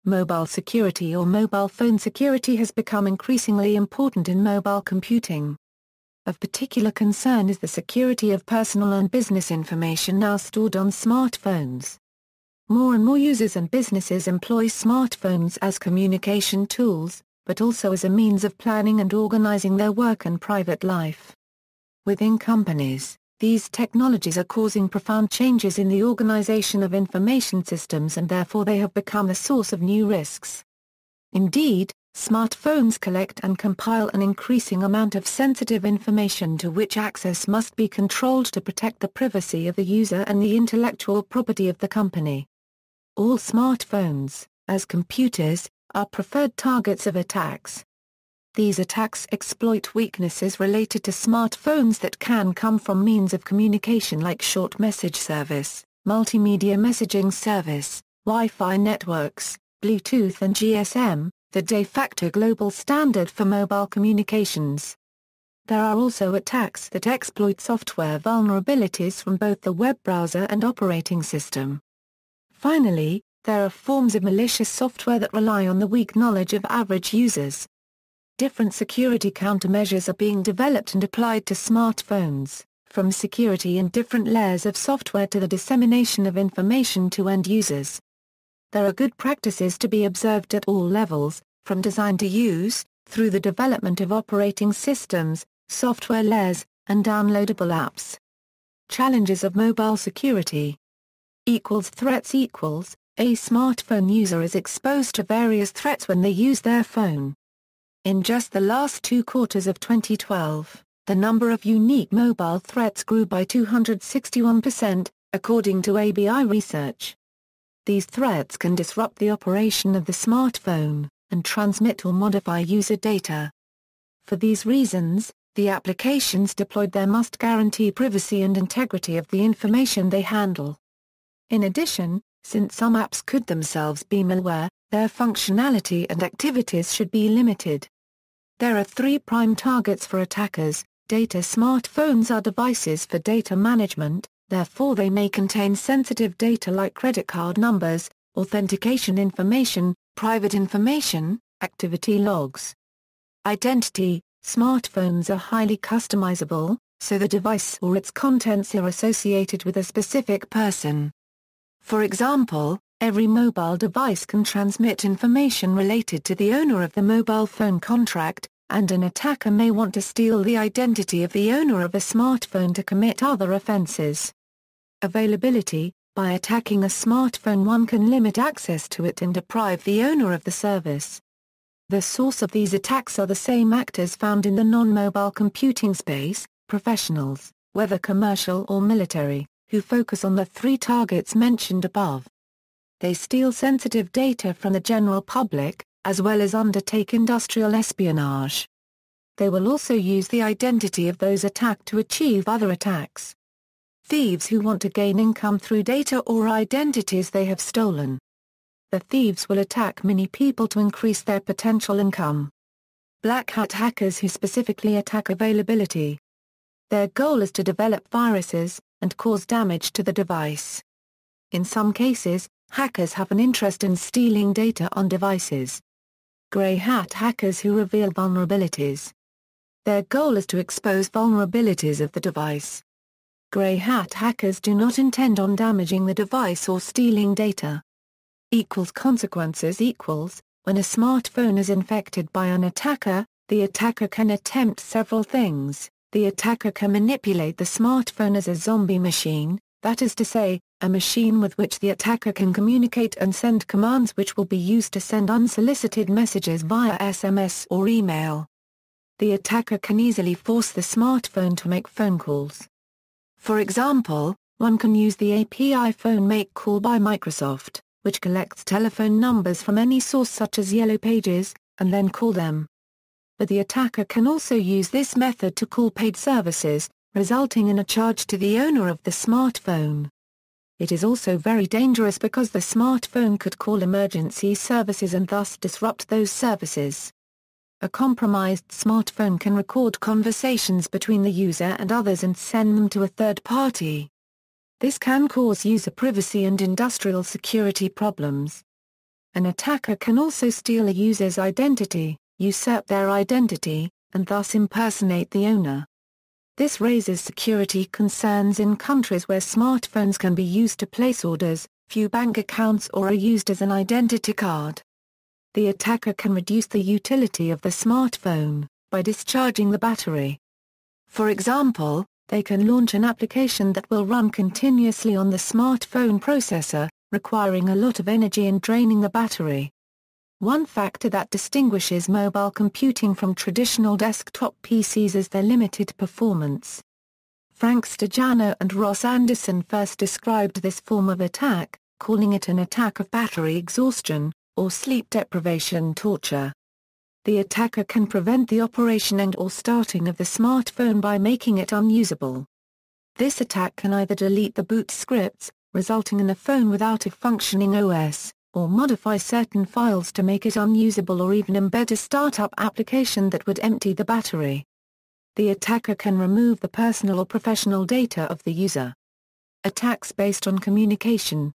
Mobile security or mobile phone security has become increasingly important in mobile computing. Of particular concern is the security of personal and business information now stored on smartphones. More and more users and businesses employ smartphones as communication tools, but also as a means of planning and organizing their work and private life. Within companies, these technologies are causing profound changes in the organization of information systems, and therefore they have become a source of new risks. Indeed, smartphones collect and compile an increasing amount of sensitive information to which access must be controlled to protect the privacy of the user and the intellectual property of the company. All smartphones, as computers, are preferred targets of attacks. These attacks exploit weaknesses related to smartphones that can come from means of communication like short message service, multimedia messaging service, Wi-Fi networks, Bluetooth and GSM, the de facto global standard for mobile communications. There are also attacks that exploit software vulnerabilities from both the web browser and operating system. Finally, there are forms of malicious software that rely on the weak knowledge of average users. Different security countermeasures are being developed and applied to smartphones, from security in different layers of software to the dissemination of information to end users. There are good practices to be observed at all levels, from design to use, through the development of operating systems, software layers, and downloadable apps. Challenges of mobile security. Threats A smartphone user is exposed to various threats when they use their phone. In just the last 2 quarters of 2012, the number of unique mobile threats grew by 261%, according to ABI research. These threats can disrupt the operation of the smartphone, and transmit or modify user data. For these reasons, the applications deployed there must guarantee privacy and integrity of the information they handle. In addition, since some apps could themselves be malware, their functionality and activities should be limited. There are 3 prime targets for attackers. Data. Smartphones are devices for data management, therefore they may contain sensitive data like credit card numbers, authentication information, private information, activity logs. Identity. Smartphones are highly customizable, so the device or its contents are associated with a specific person. For example, every mobile device can transmit information related to the owner of the mobile phone contract, and an attacker may want to steal the identity of the owner of a smartphone to commit other offenses. Availability. By attacking a smartphone, one can limit access to it and deprive the owner of the service. The source of these attacks are the same actors found in the non-mobile computing space, professionals, whether commercial or military, who focus on the 3 targets mentioned above. They steal sensitive data from the general public, as well as undertake industrial espionage. They will also use the identity of those attacked to achieve other attacks. Thieves who want to gain income through data or identities they have stolen. The thieves will attack many people to increase their potential income. Black hat hackers who specifically attack availability. Their goal is to develop viruses, and cause damage to the device. In some cases, hackers have an interest in stealing data on devices. Grey hat hackers who reveal vulnerabilities. Their goal is to expose vulnerabilities of the device. Grey hat hackers do not intend on damaging the device or stealing data. Consequences. When a smartphone is infected by an attacker, the attacker can attempt several things. The attacker can manipulate the smartphone as a zombie machine, that is to say, a machine with which the attacker can communicate and send commands which will be used to send unsolicited messages via SMS or email. The attacker can easily force the smartphone to make phone calls. For example, one can use the API Phone Make Call by Microsoft, which collects telephone numbers from any source such as Yellow Pages, and then call them. But the attacker can also use this method to call paid services, resulting in a charge to the owner of the smartphone. It is also very dangerous because the smartphone could call emergency services and thus disrupt those services. A compromised smartphone can record conversations between the user and others and send them to a third party. This can cause user privacy and industrial security problems. An attacker can also steal a user's identity, usurp their identity, and thus impersonate the owner. This raises security concerns in countries where smartphones can be used to place orders, view bank accounts, or are used as an identity card. The attacker can reduce the utility of the smartphone by discharging the battery. For example, they can launch an application that will run continuously on the smartphone processor, requiring a lot of energy and draining the battery. One factor that distinguishes mobile computing from traditional desktop PCs is their limited performance. Frank Stajano and Ross Anderson first described this form of attack, calling it an attack of battery exhaustion, or sleep deprivation torture. The attacker can prevent the operation and/or starting of the smartphone by making it unusable. This attack can either delete the boot scripts, resulting in a phone without a functioning OS, or modify certain files to make it unusable, or even embed a startup application that would empty the battery. The attacker can remove the personal or professional data of the user. Attacks based on communication.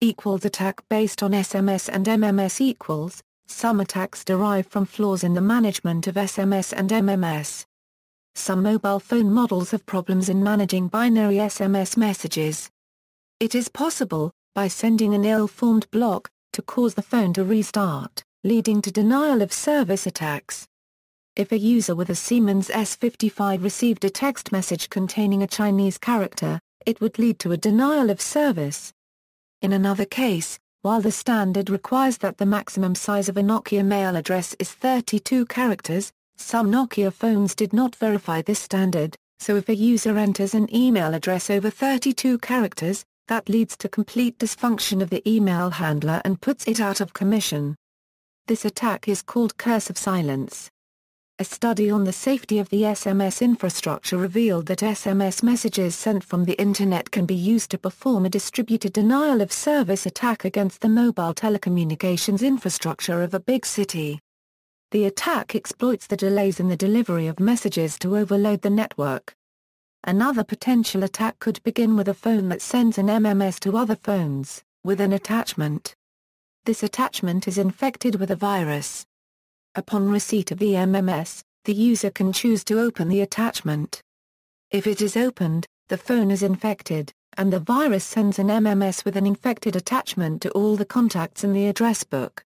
Attack based on SMS and MMS. Some attacks derive from flaws in the management of SMS and MMS. Some mobile phone models have problems in managing binary SMS messages. It is possible, by sending an ill-formed block, to cause the phone to restart, leading to denial-of-service attacks. If a user with a Siemens S55 received a text message containing a Chinese character, it would lead to a denial of service. In another case, while the standard requires that the maximum size of a Nokia mail address is 32 characters, some Nokia phones did not verify this standard, so if a user enters an email address over 32 characters, that leads to complete dysfunction of the email handler and puts it out of commission. This attack is called curse of silence. A study on the safety of the SMS infrastructure revealed that SMS messages sent from the Internet can be used to perform a distributed denial-of-service attack against the mobile telecommunications infrastructure of a big city. The attack exploits the delays in the delivery of messages to overload the network. Another potential attack could begin with a phone that sends an MMS to other phones, with an attachment. This attachment is infected with a virus. Upon receipt of the MMS, the user can choose to open the attachment. If it is opened, the phone is infected, and the virus sends an MMS with an infected attachment to all the contacts in the address book.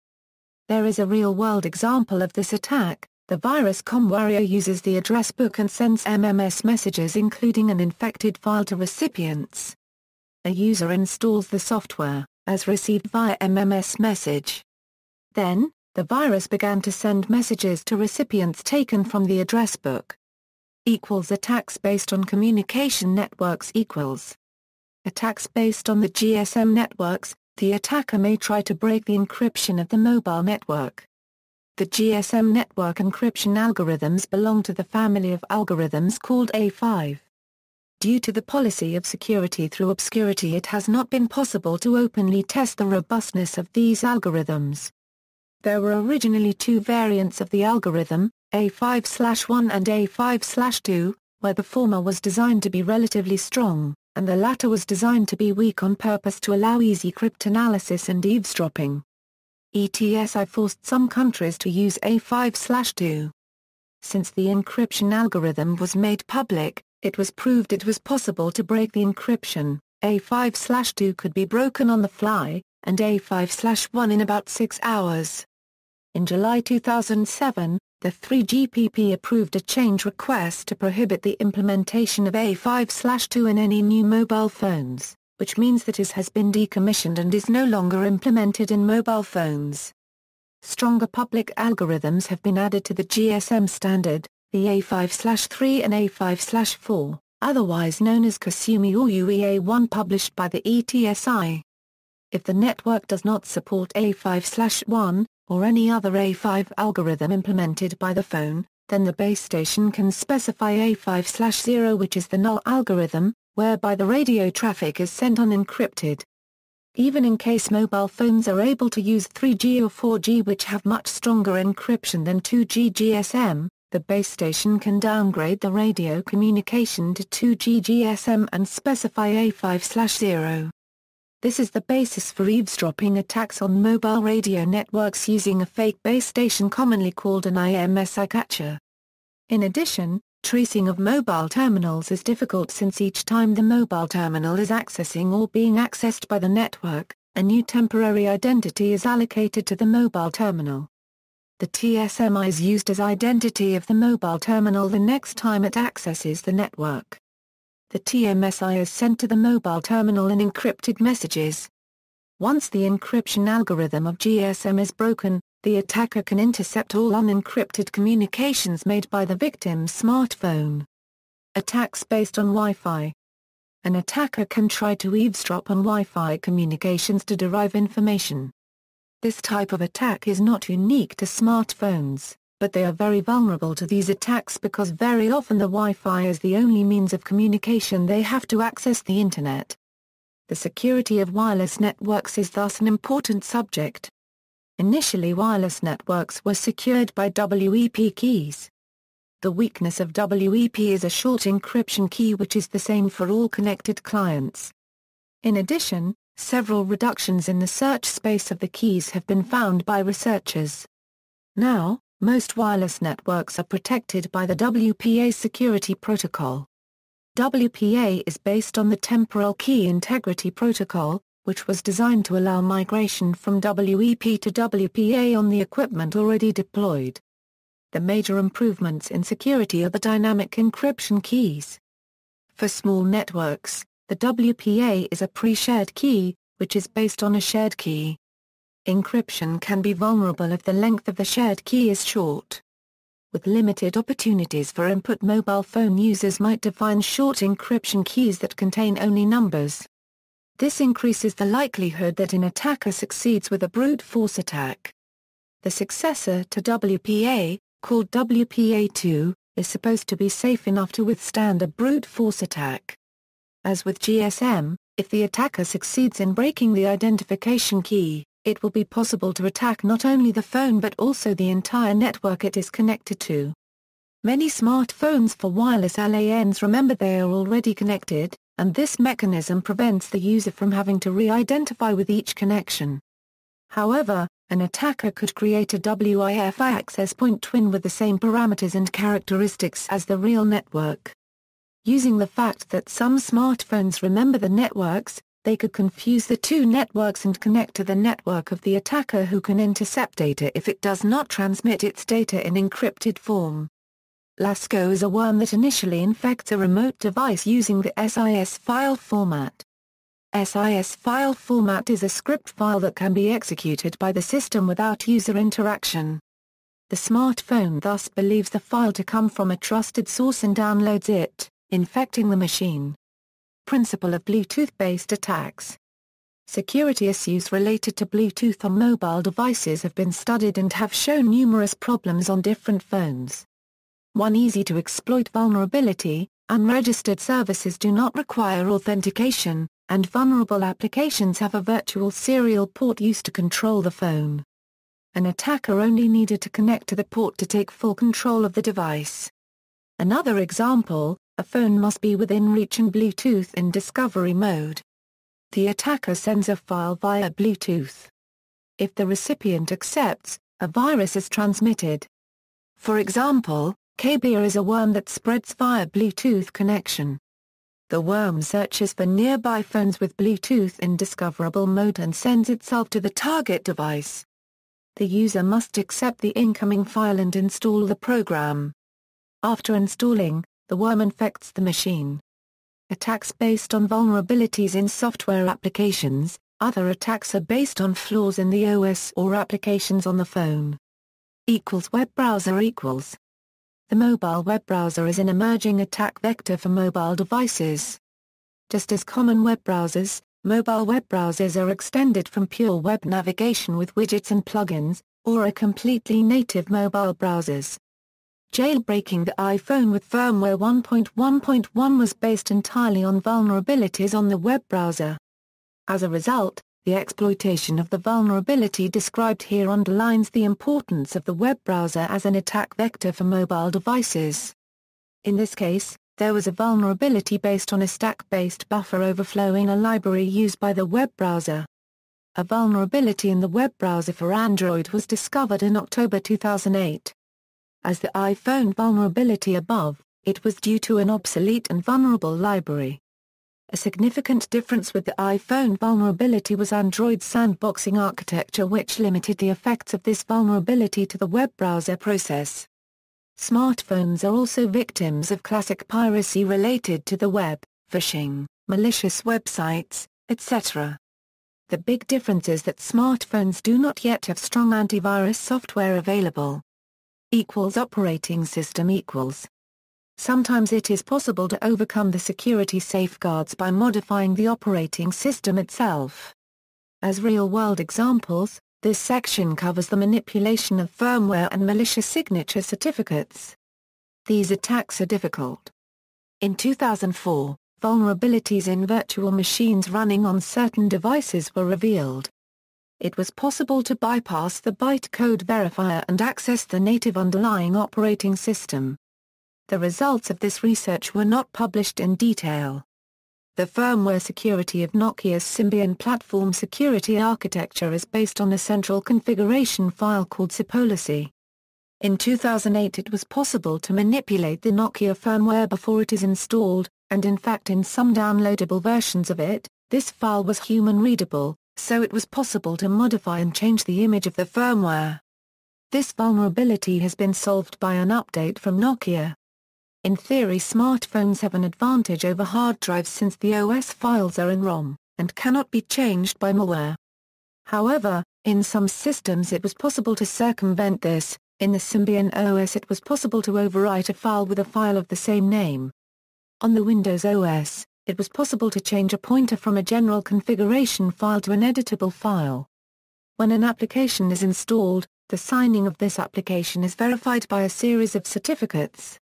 There is a real-world example of this attack. The virus ComWarrior uses the address book and sends MMS messages including an infected file to recipients. A user installs the software, as received via MMS message. Then, the virus began to send messages to recipients taken from the address book. Attacks based on communication networks. Attacks based on the GSM networks. The attacker may try to break the encryption of the mobile network. The GSM network encryption algorithms belong to the family of algorithms called A5. Due to the policy of security through obscurity, it has not been possible to openly test the robustness of these algorithms. There were originally two variants of the algorithm, A5/1 and A5/2, where the former was designed to be relatively strong, and the latter was designed to be weak on purpose to allow easy cryptanalysis and eavesdropping. ETSI forced some countries to use A5/2. Since the encryption algorithm was made public, it was proved it was possible to break the encryption. A5/2 could be broken on the fly, and A5/1 in about 6 hours. In July 2007, the 3GPP approved a change request to prohibit the implementation of A5/2 in any new mobile phones, which means that it has been decommissioned and is no longer implemented in mobile phones. Stronger public algorithms have been added to the GSM standard, the A5/3 and A5/4, otherwise known as Kasumi or UEA1, published by the ETSI. If the network does not support A5/1, or any other A5 algorithm implemented by the phone, then the base station can specify A5/0, which is the null algorithm, whereby the radio traffic is sent unencrypted. Even in case mobile phones are able to use 3G or 4G, which have much stronger encryption than 2G GSM, the base station can downgrade the radio communication to 2G GSM and specify A5/0. This is the basis for eavesdropping attacks on mobile radio networks using a fake base station commonly called an IMSI catcher. In addition, tracing of mobile terminals is difficult since each time the mobile terminal is accessing or being accessed by the network, a new temporary identity is allocated to the mobile terminal. The TSMI is used as identity of the mobile terminal the next time it accesses the network. The TMSI is sent to the mobile terminal in encrypted messages. Once the encryption algorithm of GSM is broken, the attacker can intercept all unencrypted communications made by the victim's smartphone. Attacks based on Wi-Fi. An attacker can try to eavesdrop on Wi-Fi communications to derive information. This type of attack is not unique to smartphones, but they are very vulnerable to these attacks because very often the Wi-Fi is the only means of communication they have to access the Internet. The security of wireless networks is thus an important subject. Initially, wireless networks were secured by WEP keys. The weakness of WEP is a short encryption key which is the same for all connected clients. In addition, several reductions in the search space of the keys have been found by researchers. Now, most wireless networks are protected by the WPA security protocol. WPA is based on the Temporal Key Integrity Protocol, which was designed to allow migration from WEP to WPA on the equipment already deployed. The major improvements in security are the dynamic encryption keys. For small networks, the WPA is a pre-shared key, which is based on a shared key. Encryption can be vulnerable if the length of the shared key is short. With limited opportunities for input, mobile phone users might define short encryption keys that contain only numbers. This increases the likelihood that an attacker succeeds with a brute force attack. The successor to WPA, called WPA2, is supposed to be safe enough to withstand a brute force attack. As with GSM, if the attacker succeeds in breaking the identification key, it will be possible to attack not only the phone but also the entire network it is connected to. Many smartphones for wireless LANs remember they are already connected, and this mechanism prevents the user from having to re-identify with each connection. However, an attacker could create a WIF access point twin with the same parameters and characteristics as the real network. Using the fact that some smartphones remember the networks, they could confuse the two networks and connect to the network of the attacker, who can intercept data if it does not transmit its data in encrypted form. LASCO is a worm that initially infects a remote device using the SIS file format. SIS file format is a script file that can be executed by the system without user interaction. The smartphone thus believes the file to come from a trusted source and downloads it, infecting the machine. Principle of Bluetooth-based attacks. Security issues related to Bluetooth on mobile devices have been studied and have shown numerous problems on different phones. One easy-to-exploit vulnerability: unregistered services do not require authentication, and vulnerable applications have a virtual serial port used to control the phone. An attacker only needed to connect to the port to take full control of the device. Another example: a phone must be within reach and Bluetooth in discovery mode. The attacker sends a file via Bluetooth. If the recipient accepts, a virus is transmitted. For example, KBIA is a worm that spreads via Bluetooth connection. The worm searches for nearby phones with Bluetooth in discoverable mode and sends itself to the target device. The user must accept the incoming file and install the program. After installing, the worm infects the machine. Attacks based on vulnerabilities in software applications. Other attacks are based on flaws in the OS or applications on the phone. Web browser equals. The mobile web browser is an emerging attack vector for mobile devices. Just as common web browsers, mobile web browsers are extended from pure web navigation with widgets and plugins, or are completely native mobile browsers. Jailbreaking the iPhone with firmware 1.1.1 was based entirely on vulnerabilities on the web browser. As a result, the exploitation of the vulnerability described here underlines the importance of the web browser as an attack vector for mobile devices. In this case, there was a vulnerability based on a stack-based buffer overflow in a library used by the web browser. A vulnerability in the web browser for Android was discovered in October 2008. As the iPhone vulnerability above, it was due to an obsolete and vulnerable library. A significant difference with the iPhone vulnerability was Android's sandboxing architecture, which limited the effects of this vulnerability to the web browser process. Smartphones are also victims of classic piracy related to the web, phishing, malicious websites, etc. The big difference is that smartphones do not yet have strong antivirus software available. Operating system equals. Sometimes it is possible to overcome the security safeguards by modifying the operating system itself. As real-world examples, this section covers the manipulation of firmware and malicious signature certificates. These attacks are difficult. In 2004, vulnerabilities in virtual machines running on certain devices were revealed. It was possible to bypass the bytecode verifier and access the native underlying operating system. The results of this research were not published in detail. The firmware security of Nokia's Symbian platform security architecture is based on a central configuration file called SysPolicy. In 2008 it was possible to manipulate the Nokia firmware before it is installed, and in fact in some downloadable versions of it, this file was human-readable, so it was possible to modify and change the image of the firmware. This vulnerability has been solved by an update from Nokia. In theory, smartphones have an advantage over hard drives since the OS files are in ROM, and cannot be changed by malware. However, in some systems it was possible to circumvent this. In the Symbian OS it was possible to overwrite a file with a file of the same name. On the Windows OS, it was possible to change a pointer from a general configuration file to an editable file. When an application is installed, the signing of this application is verified by a series of certificates.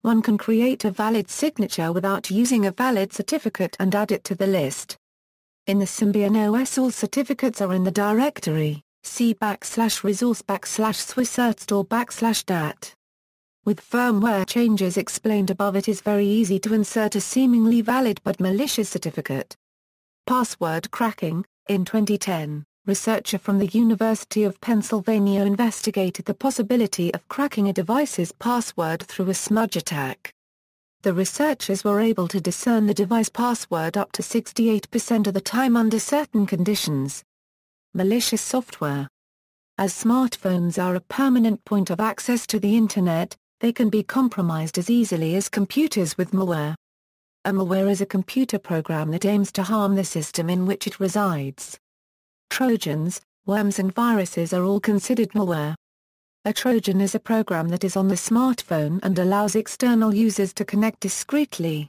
One can create a valid signature without using a valid certificate and add it to the list. In the Symbian OS all certificates are in the directory, c/resource/swisscertstore/dat. With firmware changes explained above, it is very easy to insert a seemingly valid but malicious certificate. Password cracking. In 2010, researcher from the University of Pennsylvania investigated the possibility of cracking a device's password through a smudge attack. The researchers were able to discern the device password up to 68% of the time under certain conditions. Malicious software. As smartphones are a permanent point of access to the Internet, they can be compromised as easily as computers with malware. A malware is a computer program that aims to harm the system in which it resides. Trojans, worms and viruses are all considered malware. A Trojan is a program that is on the smartphone and allows external users to connect discreetly.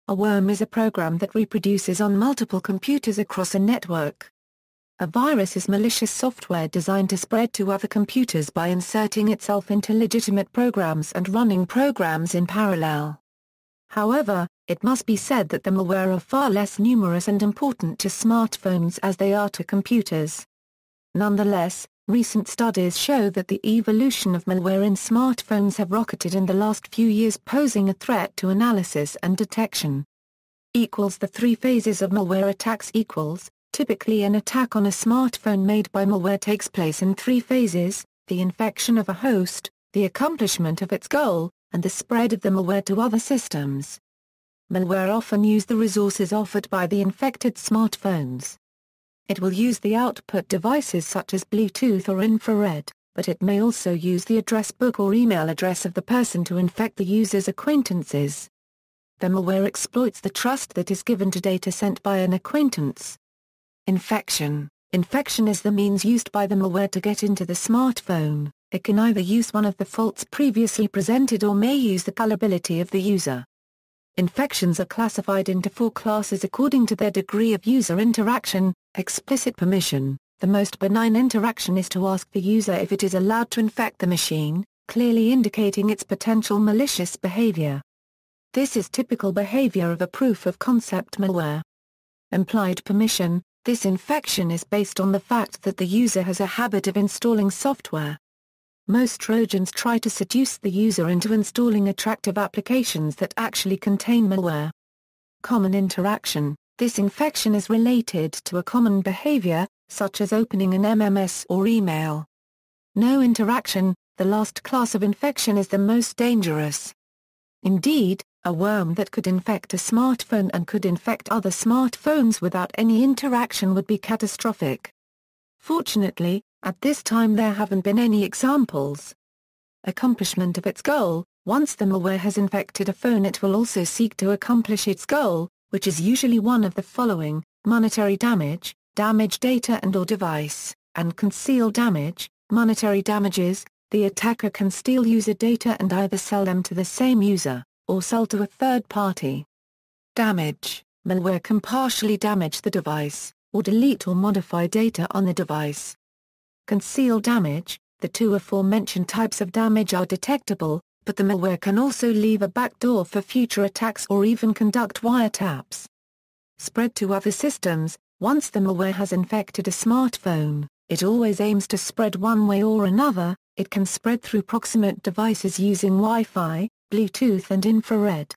A worm is a program that reproduces on multiple computers across a network. A virus is malicious software designed to spread to other computers by inserting itself into legitimate programs and running programs in parallel. However, it must be said that the malware are far less numerous and important to smartphones as they are to computers. Nonetheless, recent studies show that the evolution of malware in smartphones have rocketed in the last few years, posing a threat to analysis and detection. The three phases of malware attacks. Typically an attack on a smartphone made by malware takes place in three phases: the infection of a host, the accomplishment of its goal, and the spread of the malware to other systems. Malware often use the resources offered by the infected smartphones. It will use the output devices such as Bluetooth or infrared, but it may also use the address book or email address of the person to infect the user's acquaintances. The malware exploits the trust that is given to data sent by an acquaintance. Infection. Infection is the means used by the malware to get into the smartphone. It can either use one of the faults previously presented or may use the gullibility of the user. Infections are classified into four classes according to their degree of user interaction. Explicit permission. The most benign interaction is to ask the user if it is allowed to infect the machine, clearly indicating its potential malicious behavior. This is typical behavior of a proof-of-concept malware. Implied permission. This infection is based on the fact that the user has a habit of installing software. Most Trojans try to seduce the user into installing attractive applications that actually contain malware. Common interaction. This infection is related to a common behavior, such as opening an MMS or email. No interaction. The last class of infection is the most dangerous. Indeed, a worm that could infect a smartphone and could infect other smartphones without any interaction would be catastrophic. Fortunately, at this time there haven't been any examples. Accomplishment of its goal. Once the malware has infected a phone, it will also seek to accomplish its goal, which is usually one of the following: monetary damage, damage data and/or device, and conceal damage. Monetary damages. The attacker can steal user data and either sell them to the same user, or sell to a third party. Damage. Malware can partially damage the device, or delete or modify data on the device. Conceal damage. The two aforementioned types of damage are detectable, but the malware can also leave a backdoor for future attacks or even conduct wiretaps. Spread to other systems. Once the malware has infected a smartphone, it always aims to spread one way or another. It can spread through proximate devices using Wi-Fi, Bluetooth and infrared.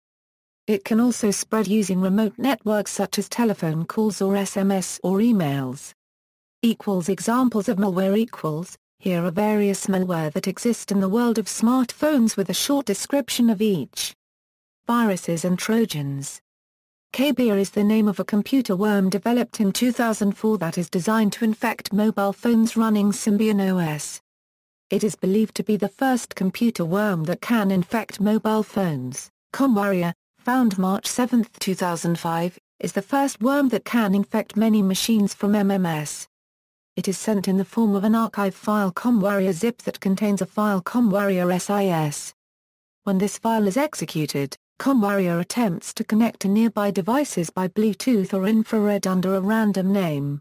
It can also spread using remote networks such as telephone calls or SMS or emails. Examples of malware. Here are various malware that exist in the world of smartphones with a short description of each. Viruses and Trojans. Kbia is the name of a computer worm developed in 2004 that is designed to infect mobile phones running Symbian OS. It is believed to be the first computer worm that can infect mobile phones. ComWarrior, found March 7, 2005, is the first worm that can infect many machines from MMS. It is sent in the form of an archive file ComWarrior zip that contains a file ComWarrior SIS. When this file is executed, ComWarrior attempts to connect to nearby devices by Bluetooth or infrared under a random name.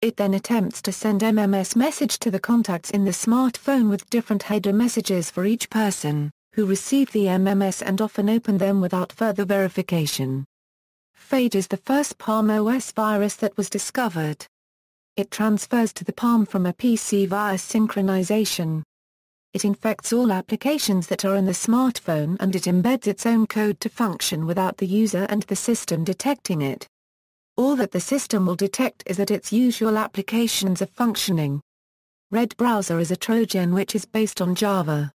It then attempts to send MMS message to the contacts in the smartphone with different header messages for each person, who receive the MMS and often open them without further verification. Fade is the first Palm OS virus that was discovered. It transfers to the Palm from a PC via synchronization. It infects all applications that are in the smartphone and it embeds its own code to function without the user and the system detecting it. All that the system will detect is that its usual applications are functioning. Red Browser is a Trojan which is based on Java.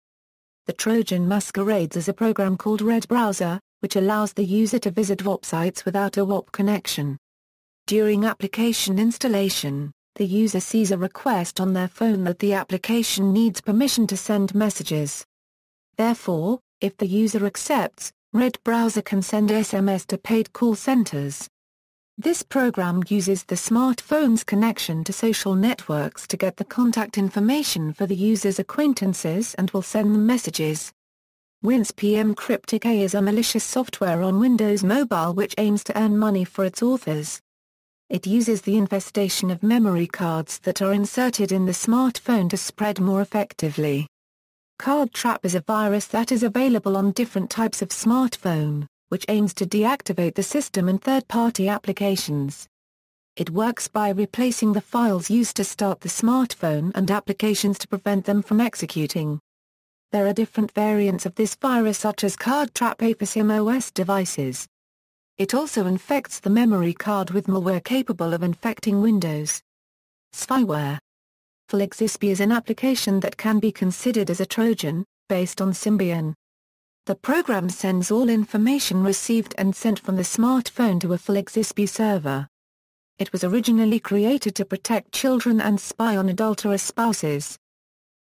The Trojan masquerades as a program called Red Browser, which allows the user to visit websites without a WAP connection. During application installation, the user sees a request on their phone that the application needs permission to send messages. Therefore, if the user accepts, Red Browser can send SMS to paid call centers. This program uses the smartphone's connection to social networks to get the contact information for the user's acquaintances and will send them messages. WinSpm Cryptic A is a malicious software on Windows Mobile which aims to earn money for its authors. It uses the infestation of memory cards that are inserted in the smartphone to spread more effectively. Card Trap is a virus that is available on different types of smartphone, which aims to deactivate the system and third-party applications. It works by replacing the files used to start the smartphone and applications to prevent them from executing. There are different variants of this virus such as Card Trap A for SimOS devices. It also infects the memory card with malware capable of infecting Windows. Spyware. FlexXP is an application that can be considered as a Trojan, based on Symbian. The program sends all information received and sent from the smartphone to a FlexXP server. It was originally created to protect children and spy on adulterous spouses.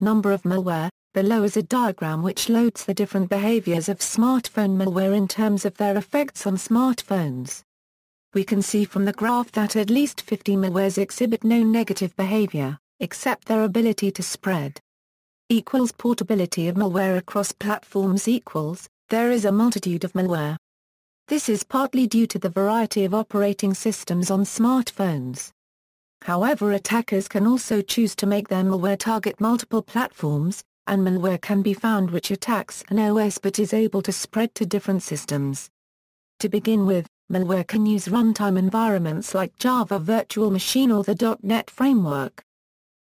Number of malware. Below is a diagram which loads the different behaviors of smartphone malware in terms of their effects on smartphones. We can see from the graph that at least 50 malwares exhibit no negative behavior, except their ability to spread. Portability of malware across platforms. There is a multitude of malware. This is partly due to the variety of operating systems on smartphones. However, attackers can also choose to make their malware target multiple platforms, and malware can be found which attacks an OS but is able to spread to different systems. To begin with, malware can use runtime environments like Java Virtual Machine or the .NET Framework.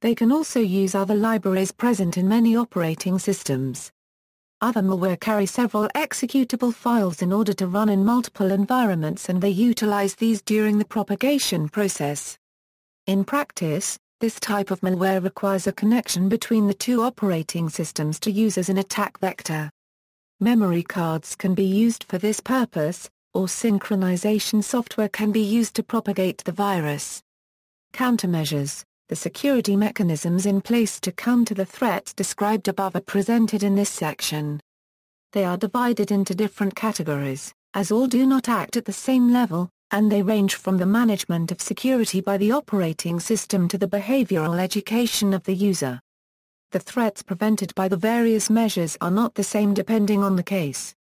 They can also use other libraries present in many operating systems. Other malware carry several executable files in order to run in multiple environments, and they utilize these during the propagation process. In practice, this type of malware requires a connection between the two operating systems to use as an attack vector. Memory cards can be used for this purpose, or synchronization software can be used to propagate the virus. Countermeasures. The security mechanisms in place to counter the threats described above are presented in this section. They are divided into different categories, as all do not act at the same level, and they range from the management of security by the operating system to the behavioral education of the user. The threats prevented by the various measures are not the same depending on the case.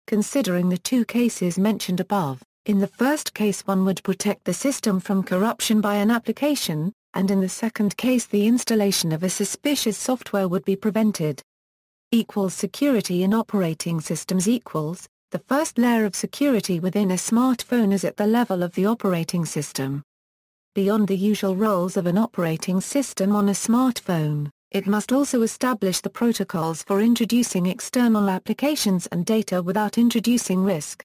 Considering the two cases mentioned above, in the first case one would protect the system from corruption by an application, and in the second case the installation of a suspicious software would be prevented. Security in operating systems equals, the first layer of security within a smartphone is at the level of the operating system. Beyond the usual roles of an operating system on a smartphone, it must also establish the protocols for introducing external applications and data without introducing risk.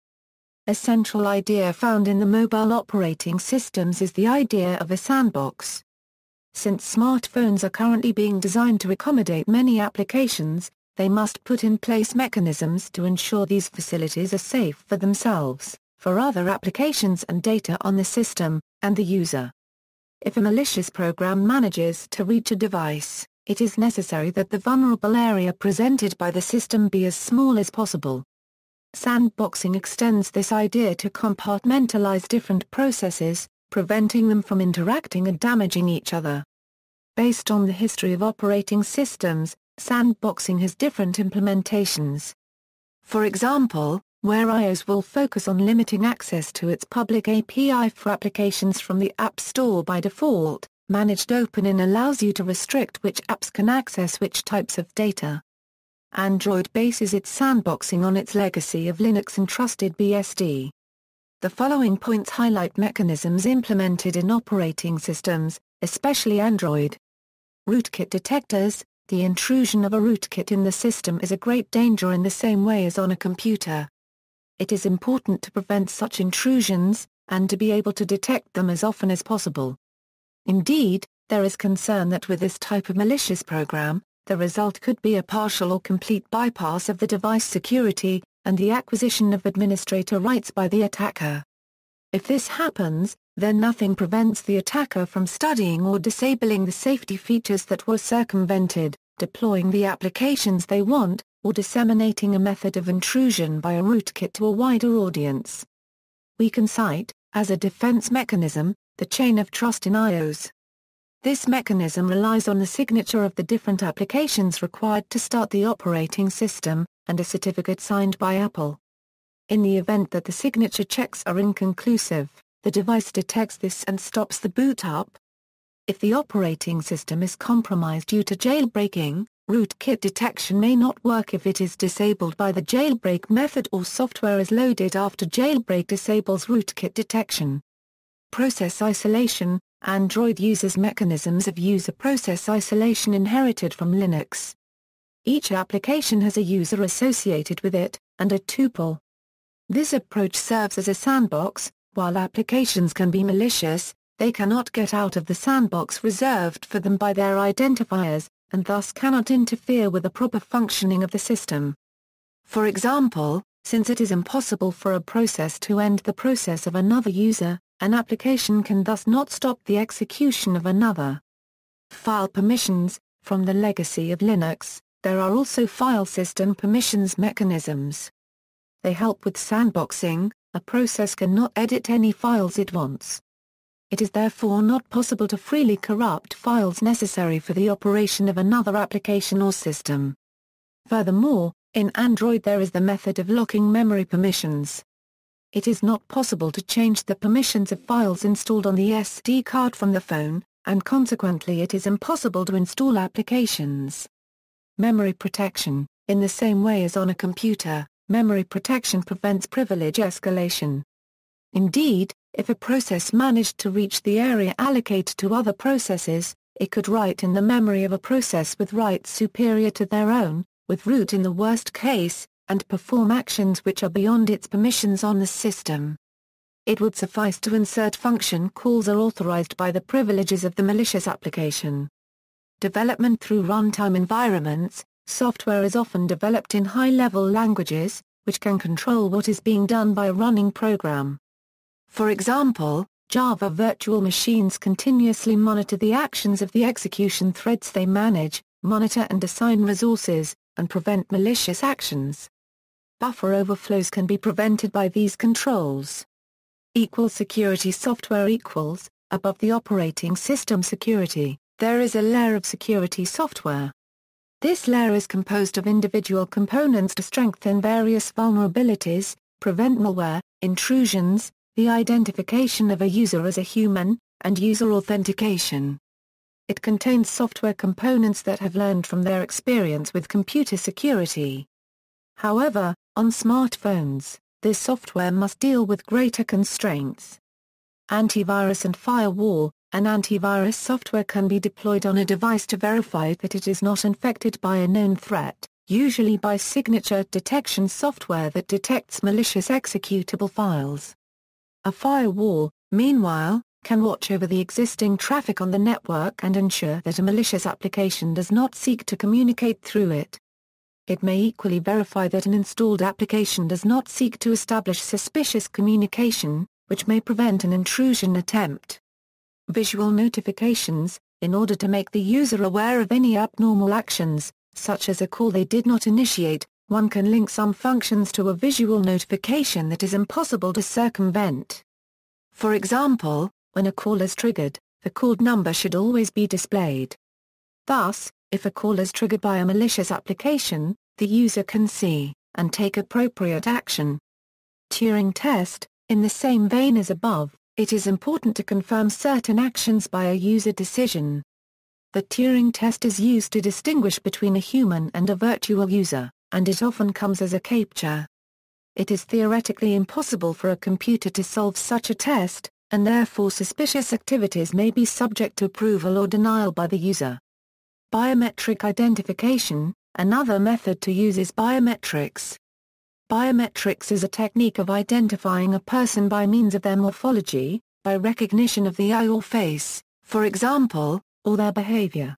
A central idea found in the mobile operating systems is the idea of a sandbox. Since smartphones are currently being designed to accommodate many applications, they must put in place mechanisms to ensure these facilities are safe for themselves, for other applications and data on the system, and the user. If a malicious program manages to reach a device, it is necessary that the vulnerable area presented by the system be as small as possible. Sandboxing extends this idea to compartmentalize different processes, preventing them from interacting and damaging each other. Based on the history of operating systems, sandboxing has different implementations. For example, where iOS will focus on limiting access to its public API for applications from the App Store by default, Managed Open-in allows you to restrict which apps can access which types of data. Android bases its sandboxing on its legacy of Linux and trusted BSD. The following points highlight mechanisms implemented in operating systems, especially Android. Rootkit detectors. The intrusion of a rootkit in the system is a great danger in the same way as on a computer. It is important to prevent such intrusions, and to be able to detect them as often as possible. Indeed, there is concern that with this type of malicious program, the result could be a partial or complete bypass of the device security, and the acquisition of administrator rights by the attacker. If this happens, then nothing prevents the attacker from studying or disabling the safety features that were circumvented, deploying the applications they want, or disseminating a method of intrusion by a rootkit to a wider audience. We can cite, as a defense mechanism, the chain of trust in iOS. This mechanism relies on the signature of the different applications required to start the operating system, and a certificate signed by Apple. In the event that the signature checks are inconclusive, the device detects this and stops the boot up. If the operating system is compromised due to jailbreaking, rootkit detection may not work if it is disabled by the jailbreak method or software is loaded after jailbreak disables rootkit detection. Process isolation. Android uses mechanisms of user process isolation inherited from Linux. Each application has a user associated with it, and a tuple. This approach serves as a sandbox. While applications can be malicious, they cannot get out of the sandbox reserved for them by their identifiers, and thus cannot interfere with the proper functioning of the system. For example, since it is impossible for a process to end the process of another user, an application can thus not stop the execution of another. File permissions. From the legacy of Linux, there are also file system permissions mechanisms. They help with sandboxing. A process cannot edit any files it wants. It is therefore not possible to freely corrupt files necessary for the operation of another application or system. Furthermore, in Android there is the method of locking memory permissions. It is not possible to change the permissions of files installed on the SD card from the phone, and consequently it is impossible to install applications. Memory protection. In the same way as on a computer, memory protection prevents privilege escalation. Indeed, if a process managed to reach the area allocated to other processes, it could write in the memory of a process with writes superior to their own, with root in the worst case, and perform actions which are beyond its permissions on the system. It would suffice to insert function calls are authorized by the privileges of the malicious application. Development through runtime environments. Software is often developed in high-level languages, which can control what is being done by a running program. For example, Java virtual machines continuously monitor the actions of the execution threads they manage, monitor and assign resources, and prevent malicious actions. Buffer overflows can be prevented by these controls. Security software equals, above the operating system security, there is a layer of security software. This layer is composed of individual components to strengthen various vulnerabilities, prevent malware, intrusions, the identification of a user as a human, and user authentication. It contains software components that have learned from their experience with computer security. However, on smartphones, this software must deal with greater constraints. Antivirus and firewall. An antivirus software can be deployed on a device to verify that it is not infected by a known threat, usually by signature detection software that detects malicious executable files. A firewall, meanwhile, can watch over the existing traffic on the network and ensure that a malicious application does not seek to communicate through it. It may equally verify that an installed application does not seek to establish suspicious communication, which may prevent an intrusion attempt. Visual notifications. In order to make the user aware of any abnormal actions, such as a call they did not initiate, one can link some functions to a visual notification that is impossible to circumvent. For example, when a call is triggered, the called number should always be displayed. Thus, if a call is triggered by a malicious application, the user can see and take appropriate action. Turing test. In the same vein as above, it is important to confirm certain actions by a user decision. The Turing test is used to distinguish between a human and a virtual user, and it often comes as a CAPTCHA. It is theoretically impossible for a computer to solve such a test, and therefore suspicious activities may be subject to approval or denial by the user. Biometric identification. Another method to use is biometrics. Biometrics is a technique of identifying a person by means of their morphology, by recognition of the eye or face, for example, or their behavior.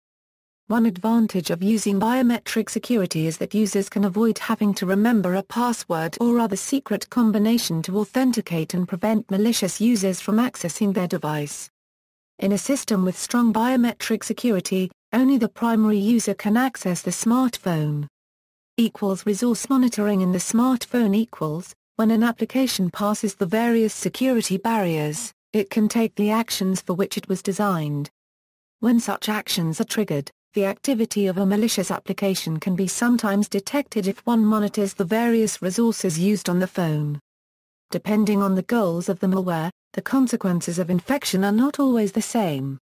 One advantage of using biometric security is that users can avoid having to remember a password or other secret combination to authenticate and prevent malicious users from accessing their device. In a system with strong biometric security, only the primary user can access the smartphone. Resource monitoring in the smartphone. When an application passes the various security barriers, it can take the actions for which it was designed. When such actions are triggered, the activity of a malicious application can be sometimes detected if one monitors the various resources used on the phone. Depending on the goals of the malware, the consequences of infection are not always the same.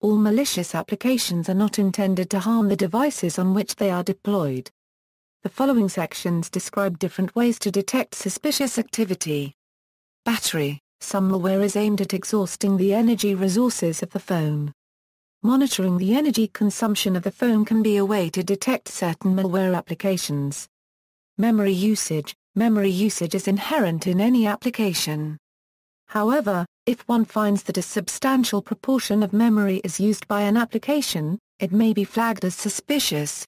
All malicious applications are not intended to harm the devices on which they are deployed. The following sections describe different ways to detect suspicious activity. Battery. Some malware is aimed at exhausting the energy resources of the phone. Monitoring the energy consumption of the phone can be a way to detect certain malware applications. Memory usage. Memory usage is inherent in any application. However, if one finds that a substantial proportion of memory is used by an application, it may be flagged as suspicious.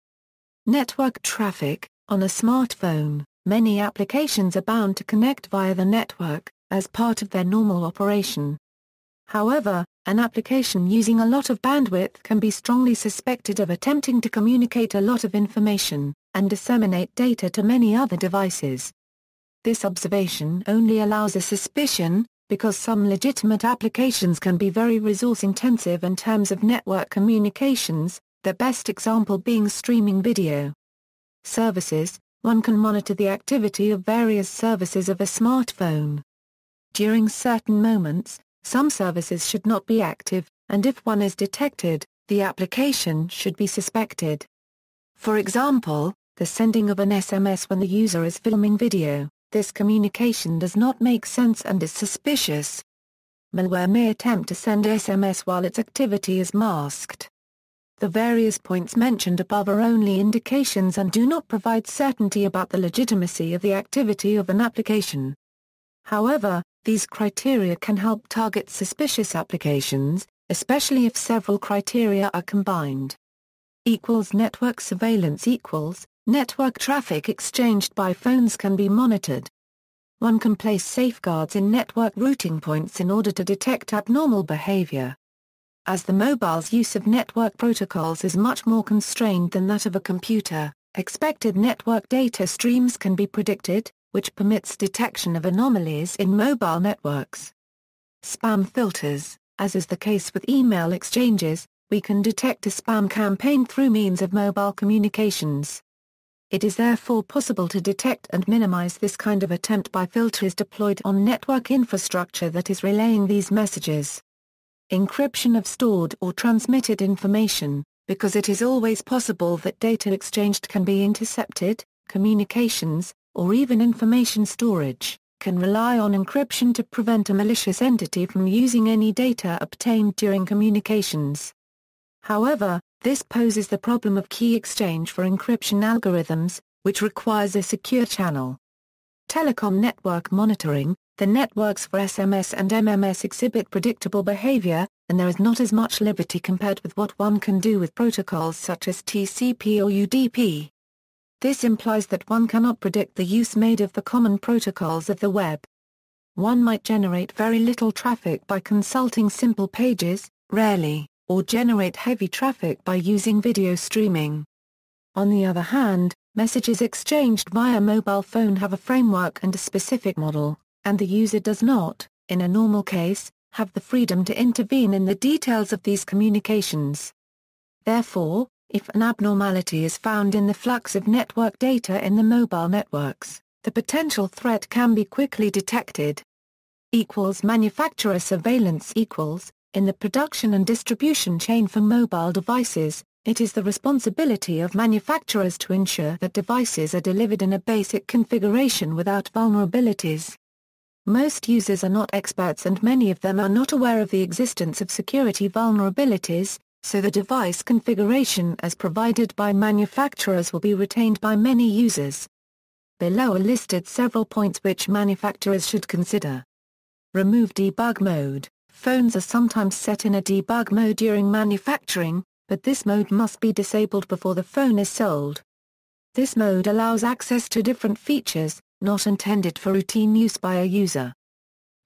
Network traffic. On a smartphone, many applications are bound to connect via the network, as part of their normal operation. However, an application using a lot of bandwidth can be strongly suspected of attempting to communicate a lot of information, and disseminate data to many other devices. This observation only allows a suspicion, because some legitimate applications can be very resource-intensive in terms of network communications, the best example being streaming video. Services. One can monitor the activity of various services of a smartphone. During certain moments, some services should not be active, and if one is detected, the application should be suspected. For example, the sending of an SMS when the user is filming video. This communication does not make sense and is suspicious. Malware may attempt to send SMS while its activity is masked, The various points mentioned above are only indications and do not provide certainty about the legitimacy of the activity of an application. However, these criteria can help target suspicious applications, especially if several criteria are combined. Network surveillance network traffic exchanged by phones can be monitored. One can place safeguards in network routing points in order to detect abnormal behavior. As the mobile's use of network protocols is much more constrained than that of a computer, expected network data streams can be predicted, which permits detection of anomalies in mobile networks. Spam filters. As is the case with email exchanges, we can detect a spam campaign through means of mobile communications. It is therefore possible to detect and minimize this kind of attempt by filters deployed on network infrastructure that is relaying these messages. Encryption of stored or transmitted information, because it is always possible that data exchanged can be intercepted, communications, or even information storage, can rely on encryption to prevent a malicious entity from using any data obtained during communications. However, this poses the problem of key exchange for encryption algorithms, which requires a secure channel. Telecom network monitoring. The networks for SMS and MMS exhibit predictable behavior, and there is not as much liberty compared with what one can do with protocols such as TCP or UDP. This implies that one cannot predict the use made of the common protocols of the web. One might generate very little traffic by consulting simple pages, rarely, or generate heavy traffic by using video streaming. On the other hand, messages exchanged via mobile phone have a framework and a specific model, and the user does not, in a normal case, have the freedom to intervene in the details of these communications. Therefore, if an abnormality is found in the flux of network data in the mobile networks, the potential threat can be quickly detected. Manufacturer surveillance. In the production and distribution chain for mobile devices, it is the responsibility of manufacturers to ensure that devices are delivered in a basic configuration without vulnerabilities. Most users are not experts and many of them are not aware of the existence of security vulnerabilities, so the device configuration as provided by manufacturers will be retained by many users. Below are listed several points which manufacturers should consider. Remove debug mode. Phones are sometimes set in a debug mode during manufacturing, but this mode must be disabled before the phone is sold. This mode allows access to different features, not intended for routine use by a user.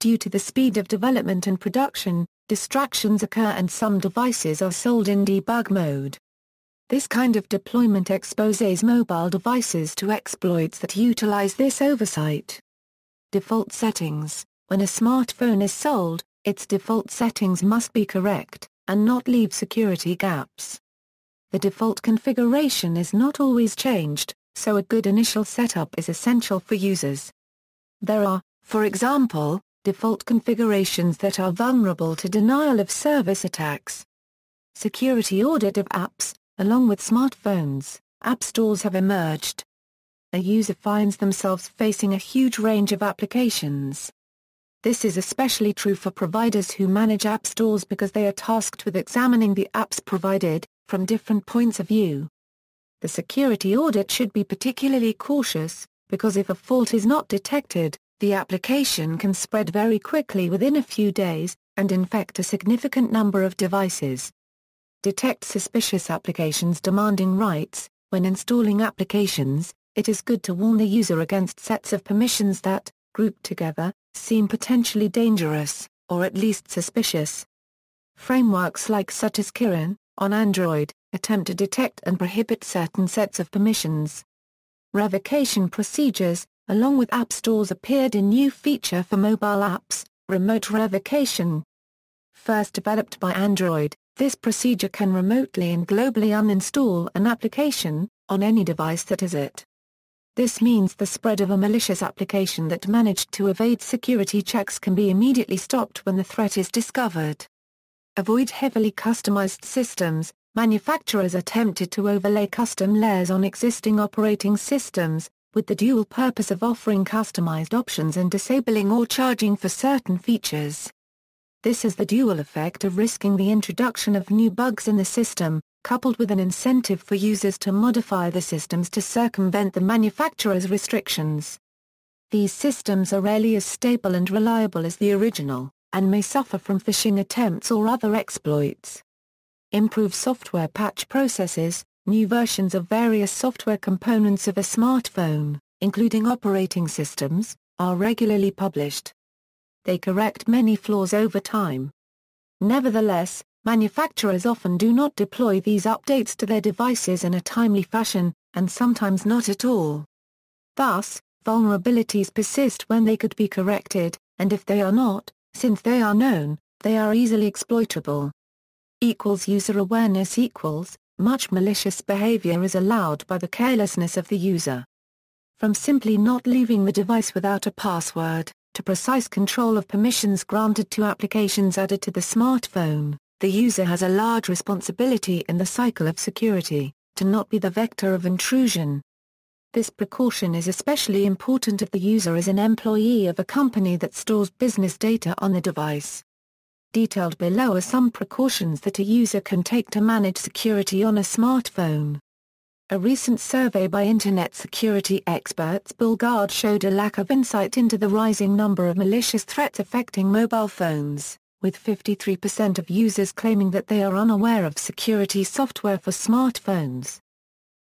Due to the speed of development and production, distractions occur and some devices are sold in debug mode. This kind of deployment exposes mobile devices to exploits that utilize this oversight. Default settings. When a smartphone is sold, its default settings must be correct, and not leave security gaps. The default configuration is not always changed, so a good initial setup is essential for users. There are, for example, default configurations that are vulnerable to denial of service attacks. Security audit of apps. Along with smartphones, app stores have emerged. A user finds themselves facing a huge range of applications. This is especially true for providers who manage app stores because they are tasked with examining the apps provided, from different points of view. The security audit should be particularly cautious, because if a fault is not detected, the application can spread very quickly within a few days, and infect a significant number of devices. Detect suspicious applications demanding rights. When installing applications, it is good to warn the user against sets of permissions that, grouped together, seem potentially dangerous, or at least suspicious. Frameworks such as Kirin, on Android, attempt to detect and prohibit certain sets of permissions. Revocation procedures, along with app stores, appeared a new feature for mobile apps, remote revocation. First developed by Android, this procedure can remotely and globally uninstall an application, on any device that has it. This means the spread of a malicious application that managed to evade security checks can be immediately stopped when the threat is discovered. Avoid heavily customized systems. Manufacturers are tempted to overlay custom layers on existing operating systems, with the dual purpose of offering customized options and disabling or charging for certain features. This has the dual effect of risking the introduction of new bugs in the system, coupled with an incentive for users to modify the systems to circumvent the manufacturer's restrictions. These systems are rarely as stable and reliable as the original, and may suffer from phishing attempts or other exploits. Improved software patch processes, new versions of various software components of a smartphone, including operating systems, are regularly published. They correct many flaws over time. Nevertheless, manufacturers often do not deploy these updates to their devices in a timely fashion, and sometimes not at all. Thus, vulnerabilities persist when they could be corrected, and if they are not, since they are known, they are easily exploitable. User awareness much malicious behavior is allowed by the carelessness of the user. From simply not leaving the device without a password, to precise control of permissions granted to applications added to the smartphone, the user has a large responsibility in the cycle of security, to not be the vector of intrusion. This precaution is especially important if the user is an employee of a company that stores business data on the device. Detailed below are some precautions that a user can take to manage security on a smartphone. A recent survey by Internet security experts Bulgard showed a lack of insight into the rising number of malicious threats affecting mobile phones, with 53% of users claiming that they are unaware of security software for smartphones.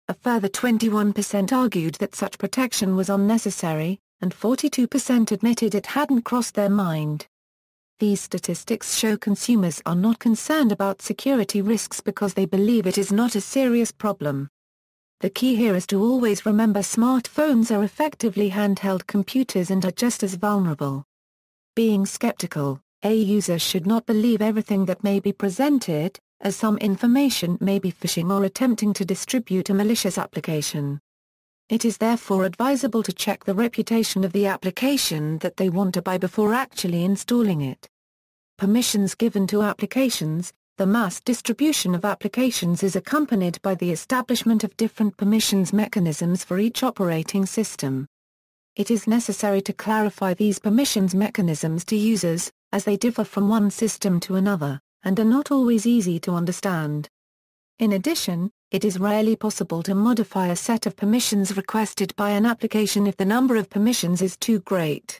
A further 21% argued that such protection was unnecessary, and 42% admitted it hadn't crossed their mind. These statistics show consumers are not concerned about security risks because they believe it is not a serious problem. The key here is to always remember smartphones are effectively handheld computers and are just as vulnerable. Being skeptical, a user should not believe everything that may be presented, as some information may be phishing or attempting to distribute a malicious application. It is therefore advisable to check the reputation of the application that they want to buy before actually installing it. Permissions given to applications. The mass distribution of applications is accompanied by the establishment of different permissions mechanisms for each operating system. It is necessary to clarify these permissions mechanisms to users, as they differ from one system to another, and are not always easy to understand. In addition, it is rarely possible to modify a set of permissions requested by an application if the number of permissions is too great.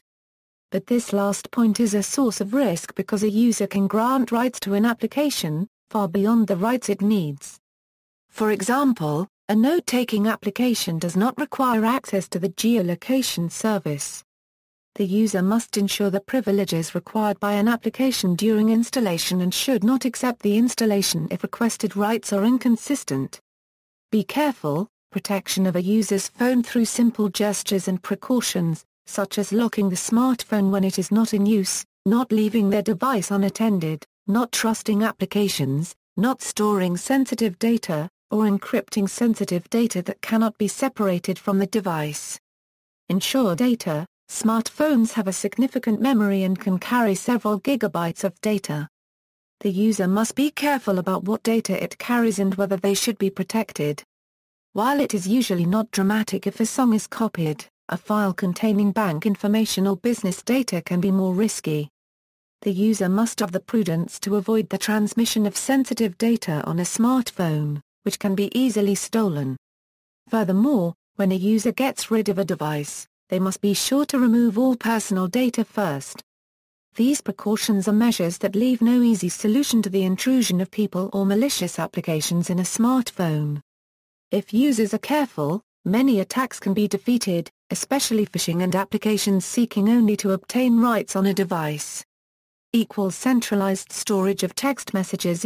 But this last point is a source of risk because a user can grant rights to an application, far beyond the rights it needs. For example, a note-taking application does not require access to the geolocation service. The user must ensure the privileges required by an application during installation and should not accept the installation if requested rights are inconsistent. Be careful. Protection of a user's phone through simple gestures and precautions, such as locking the smartphone when it is not in use, not leaving their device unattended, not trusting applications, not storing sensitive data, or encrypting sensitive data that cannot be separated from the device. Ensure data. Smartphones have a significant memory and can carry several gigabytes of data. The user must be careful about what data it carries and whether they should be protected. While it is usually not dramatic if a song is copied, a file containing bank information or business data can be more risky. The user must have the prudence to avoid the transmission of sensitive data on a smartphone, which can be easily stolen. Furthermore, when a user gets rid of a device, they must be sure to remove all personal data first. These precautions are measures that leave no easy solution to the intrusion of people or malicious applications in a smartphone. If users are careful, many attacks can be defeated, especially phishing and applications seeking only to obtain rights on a device. Centralized storage of text messages.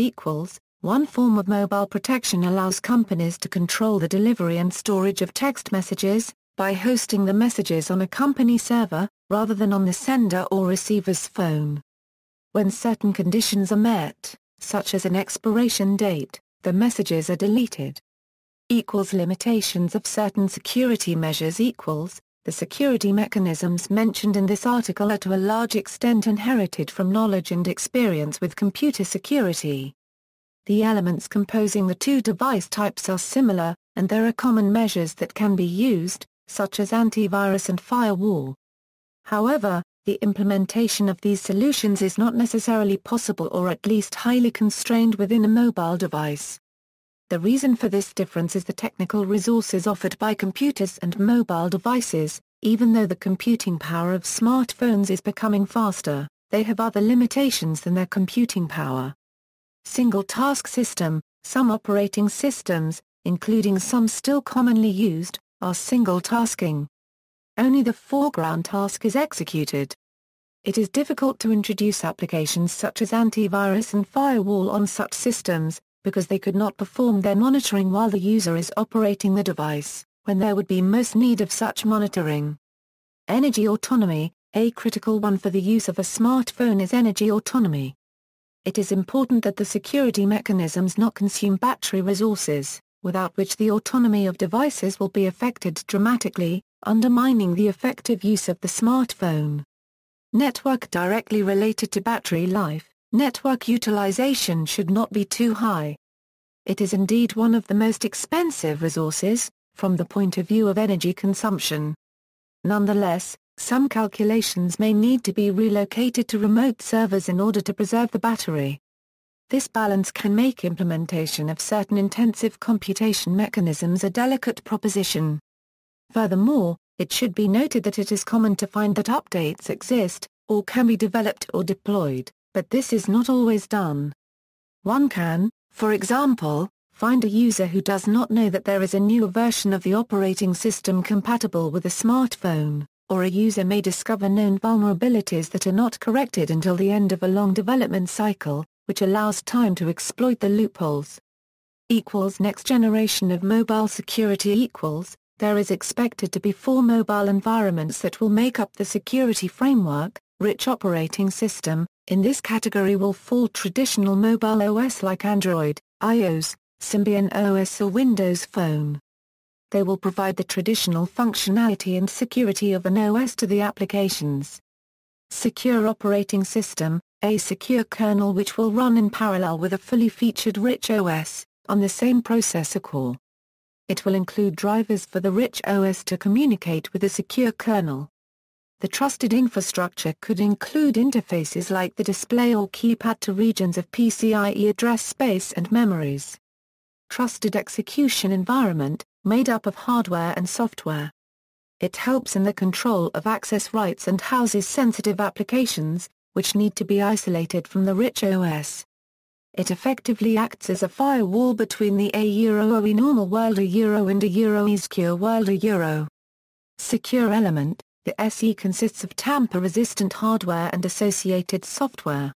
One form of mobile protection allows companies to control the delivery and storage of text messages, by hosting the messages on a company server, rather than on the sender or receiver's phone. When certain conditions are met, such as an expiration date, the messages are deleted. Limitations of certain security measures. The security mechanisms mentioned in this article are to a large extent inherited from knowledge and experience with computer security. The elements composing the two device types are similar, and there are common measures that can be used, such as antivirus and firewall. However, the implementation of these solutions is not necessarily possible or at least highly constrained within a mobile device. The reason for this difference is the technical resources offered by computers and mobile devices. Even though the computing power of smartphones is becoming faster, they have other limitations than their computing power. Single-task system. Some operating systems, including some still commonly used, are single-tasking. Only the foreground task is executed. It is difficult to introduce applications such as antivirus and firewall on such systems, because they could not perform their monitoring while the user is operating the device, when there would be most need of such monitoring. Energy autonomy. A critical one for the use of a smartphone is energy autonomy. It is important that the security mechanisms not consume battery resources, without which the autonomy of devices will be affected dramatically, undermining the effective use of the smartphone. Network directly related to battery life. Network utilization should not be too high. It is indeed one of the most expensive resources, from the point of view of energy consumption. Nonetheless, some calculations may need to be relocated to remote servers in order to preserve the battery. This balance can make implementation of certain intensive computation mechanisms a delicate proposition. Furthermore, it should be noted that it is common to find that updates exist, or can be developed or deployed, but this is not always done. One can, for example, find a user who does not know that there is a newer version of the operating system compatible with a smartphone, or a user may discover known vulnerabilities that are not corrected until the end of a long development cycle, which allows time to exploit the loopholes. Next generation of mobile security. There is expected to be 4 mobile environments that will make up the security framework. Rich operating system. In this category will fall traditional mobile OS like Android, iOS, Symbian OS or Windows Phone. They will provide the traditional functionality and security of an OS to the applications. Secure operating system. A secure kernel which will run in parallel with a fully featured rich OS, on the same processor core. It will include drivers for the rich OS to communicate with the secure kernel. The trusted infrastructure could include interfaces like the display or keypad to regions of PCIe address space and memories. Trusted execution environment, made up of hardware and software. It helps in the control of access rights and houses sensitive applications, which need to be isolated from the rich OS. It effectively acts as a firewall between the a normal world and a secure world. Secure element. The SE consists of tamper-resistant hardware and associated software.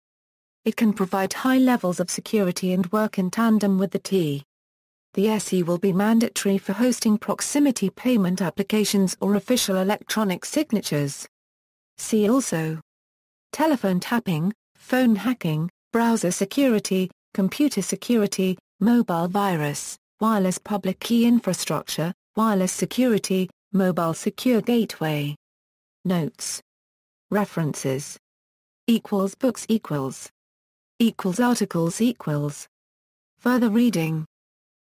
It can provide high levels of security and work in tandem with the T. The SE will be mandatory for hosting proximity payment applications or official electronic signatures. See also: telephone tapping, phone hacking, browser security, computer security, mobile virus, wireless public key infrastructure, wireless security, mobile secure gateway. Notes. References. Books articles. Further reading.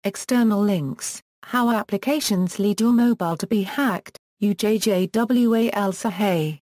External links. How applications lead your mobile to be hacked. UJJWAL Sahey.